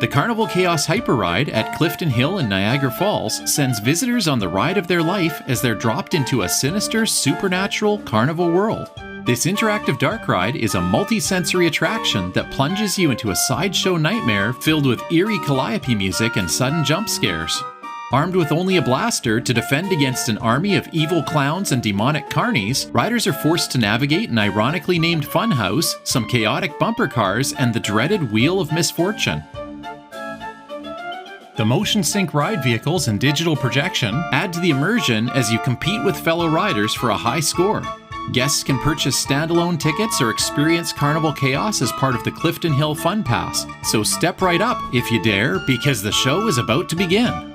The Carnival Chaos Hyper Ride at Clifton Hill in Niagara Falls sends visitors on the ride of their life as they're dropped into a sinister, supernatural carnival world. This interactive dark ride is a multi-sensory attraction that plunges you into a sideshow nightmare filled with eerie calliope music and sudden jump scares. Armed with only a blaster to defend against an army of evil clowns and demonic carnies, riders are forced to navigate an ironically named funhouse, some chaotic bumper cars, and the dreaded Wheel of Misfortune. The motion sync ride vehicles and digital projection add to the immersion as you compete with fellow riders for a high score. Guests can purchase standalone tickets or experience Carnival Chaos as part of the Clifton Hill Fun Pass, so step right up if you dare, because the show is about to begin.